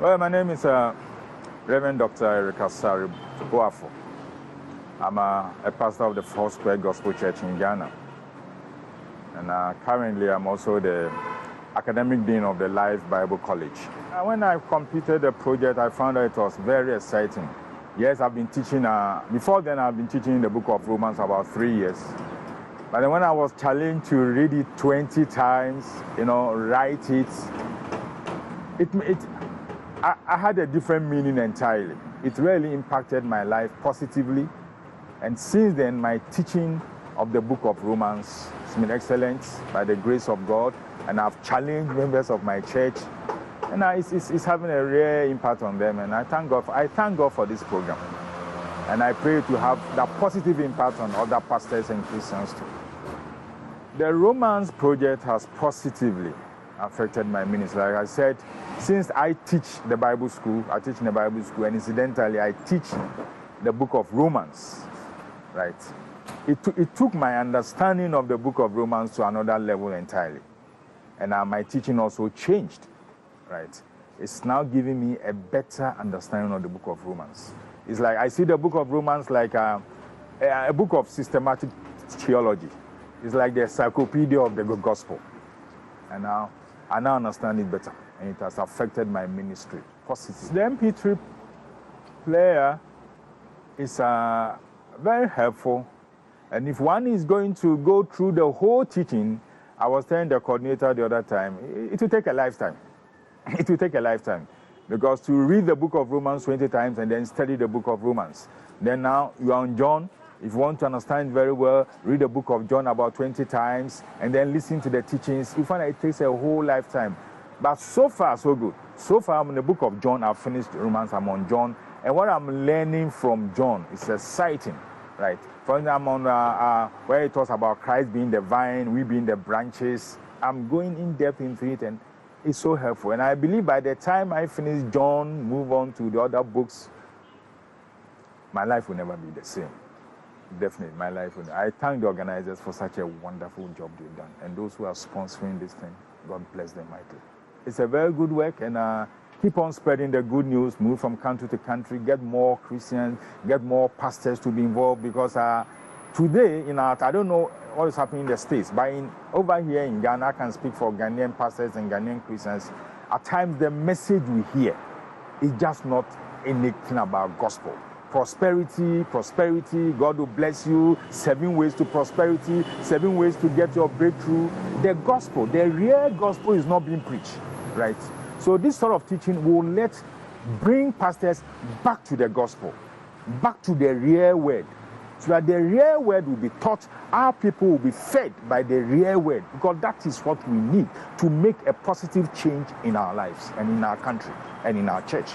Well, my name is Reverend Dr Eric. I'm a pastor of the Four Square Gospel Church in Ghana. And currently, I'm also the academic dean of the Life Bible College. When I completed the project, I found that it was very exciting. Yes, I've been teaching, before then I've been teaching the book of Romans about 3 years. But then when I was challenged to read it 20 times, write it, I had a different meaning entirely. It really impacted my life positively. And since then, my teaching of the book of Romans has been excellent by the grace of God. And I've challenged members of my church. And it's having a real impact on them. And I thank God for this program. And I pray to have that positive impact on other pastors and Christians too. The Romans project has positively affected my ministry. Like I said, since I teach in the Bible school, and incidentally, I teach the book of Romans, right? It took my understanding of the book of Romans to another level entirely. And my teaching also changed, right? It's now giving me a better understanding of the book of Romans. It's like I see the book of Romans like a book of systematic theology. It's like the encyclopedia of the gospel. And now I understand it better. And it has affected my ministry positively. The MP3 player is very helpful. And if one is going to go through the whole teaching, I was telling the coordinator the other time, it will take a lifetime. It will take a lifetime. Because to read the book of Romans 20 times and then study the book of Romans. Then now you are on John. If you want to understand very well, read the book of John about 20 times and then listen to the teachings. You find that it takes a whole lifetime. But so far, so good. So far, I'm in the book of John. I've finished Romans. I'm on John. And what I'm learning from John is exciting, right? For example, I'm on where it talks about Christ being the vine, we being the branches. I'm going in depth into it, and it's so helpful. And I believe by the time I finish John, move on to the other books, my life will never be the same. Definitely, my life will. I thank the organizers for such a wonderful job they've done. And those who are sponsoring this thing, God bless them mightily. It's a very good work, and keep on spreading the good news, move from country to country, get more Christians, get more pastors to be involved, because today, I don't know what is happening in the States, but over here in Ghana, I can speak for Ghanaian pastors and Ghanaian Christians. At times, the message we hear is just not anything about gospel. Prosperity, God will bless you, 7 ways to prosperity, 7 ways to get your breakthrough. The gospel, the real gospel is not being preached, right? So this sort of teaching will bring pastors back to the gospel, back to the real word, so that the real word will be taught, our people will be fed by the real word, because that is what we need to make a positive change in our lives and in our country and in our church.